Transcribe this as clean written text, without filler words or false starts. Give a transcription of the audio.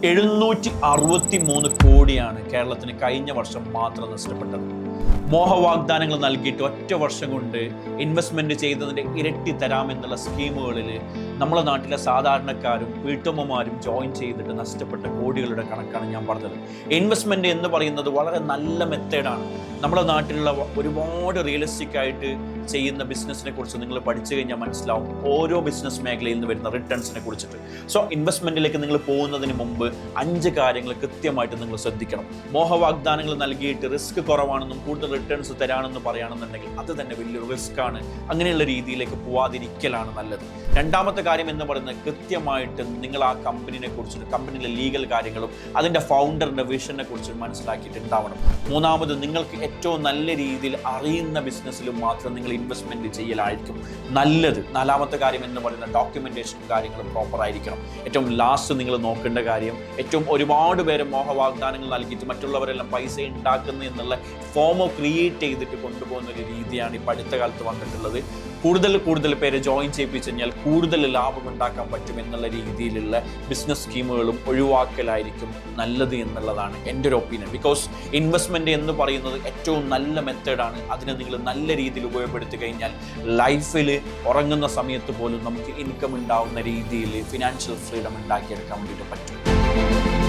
763 കോടിയാണ് കേരളത്തിന് കഴിഞ്ഞ വർഷം മാത്രം നഷ്ടപ്പെട്ടത്. മോഹവാഗ്ദാനങ്ങൾ നൽകിയിട്ട് ഒറ്റ വർഷം കൊണ്ട് ഇൻവെസ്റ്റ്മെന്റ് ചെയ്തതിൻ്റെ ഇരട്ടി തരാമെന്നുള്ള സ്കീമുകളിൽ നമ്മളെ നാട്ടിലെ സാധാരണക്കാരും വീട്ടമ്മമാരും ജോയിൻ ചെയ്തിട്ട് നഷ്ടപ്പെട്ട കോടികളുടെ കണക്കാണ് ഞാൻ പറഞ്ഞത്. ഇൻവെസ്റ്റ്മെന്റ് എന്ന് പറയുന്നത് വളരെ നല്ല മെത്തേഡാണ്. നമ്മളെ നാട്ടിലുള്ള ഒരുപാട് റിയലിസ്റ്റിക് ആയിട്ട് ചെയ്യുന്ന ബിസിനസ്സിനെ കുറിച്ച് നിങ്ങൾ പഠിച്ചു കഴിഞ്ഞാൽ മനസ്സിലാവും ഓരോ ബിസിനസ് മേഖലയിൽ നിന്ന് വരുന്ന റിട്ടേൺസിനെ കുറിച്ചിട്ട്. സോ ഇൻവെസ്റ്റ്മെന്റിലേക്ക് നിങ്ങൾ പോകുന്നതിന് മുമ്പ് 5 കാര്യങ്ങൾ കൃത്യമായിട്ട് നിങ്ങൾ ശ്രദ്ധിക്കണം. മോഹവാഗ്ദാനങ്ങൾ നൽകിയിട്ട് റിസ്ക് കുറവാണെന്നും കൂടുതൽ റിട്ടേൺസ് തരാണെന്ന് പറയുകയാണെന്നുണ്ടെങ്കിൽ അത് തന്നെ വലിയൊരു റിസ്ക് ആണ്. അങ്ങനെയുള്ള രീതിയിലേക്ക് പോവാതിരിക്കലാണ് നല്ലത്. രണ്ടാമത്തെ കാര്യം എന്ന് പറയുന്നത് കൃത്യമായിട്ട് നിങ്ങൾ ആ കമ്പനിനെ കുറിച്ചിട്ട് കമ്പനിയിലെ ലീഗൽ കാര്യങ്ങളും അതിൻ്റെ ഫൗണ്ടറിൻ്റെ വിഷനെ കുറിച്ച് മനസ്സിലാക്കിയിട്ടുണ്ടാവണം. മൂന്നാമത് നിങ്ങൾക്ക് ഏറ്റവും നല്ല രീതിയിൽ അറിയുന്ന ബിസിനസ്സിൽ മാത്രം നിങ്ങൾ ഇൻവെസ്റ്റ്മെന്റ് ചെയ്യലായിരിക്കും നല്ലത്. നാലാമത്തെ കാര്യം എന്ന് പറയുന്ന ഡോക്യുമെന്റേഷൻ കാര്യങ്ങളും പ്രോപ്പർ ആയിരിക്കണം. ഏറ്റവും ലാസ്റ്റ് നിങ്ങൾ നോക്കേണ്ട കാര്യം ഒരുപാട് പേര് മോഹവാഗ്ദാനങ്ങൾ നൽകിയിട്ട് മറ്റുള്ളവരെല്ലാം പൈസ ഉണ്ടാക്കുന്നു എന്നുള്ള ഫോമോ ക്രിയേറ്റ് ചെയ്തിട്ട് കൊണ്ടുപോകുന്ന ഒരു രീതിയാണ് ഇപ്പോൾ അടുത്ത കാലത്ത് വന്നിട്ടുള്ളത്. കൂടുതൽ പേരെ ജോയിൻ ചെയ്യിപ്പിച്ചു കഴിഞ്ഞാൽ കൂടുതൽ ലാഭം ഉണ്ടാക്കാൻ പറ്റും എന്നുള്ള രീതിയിലുള്ള ബിസിനസ് സ്കീമുകളും ഒഴിവാക്കലായിരിക്കും നല്ലത് എന്നുള്ളതാണ് എൻ്റെ ഒരു ഒപ്പീനിയൻ. ബിക്കോസ് ഇൻവെസ്റ്റ്മെന്റ് എന്ന് പറയുന്നത് ഏറ്റവും നല്ല മെത്തേഡാണ്. അതിനെ നിങ്ങൾ നല്ല രീതിയിൽ ഉപയോഗപ്പെടുത്തി കഴിഞ്ഞാൽ ലൈഫിൽ ഉറങ്ങുന്ന സമയത്ത് പോലും നമുക്ക് ഇൻകം ഉണ്ടാവുന്ന രീതിയിൽ ഫിനാൻഷ്യൽ ഫ്രീഡം ഉണ്ടാക്കിയെടുക്കാൻ വേണ്ടിയിട്ട് പറ്റും.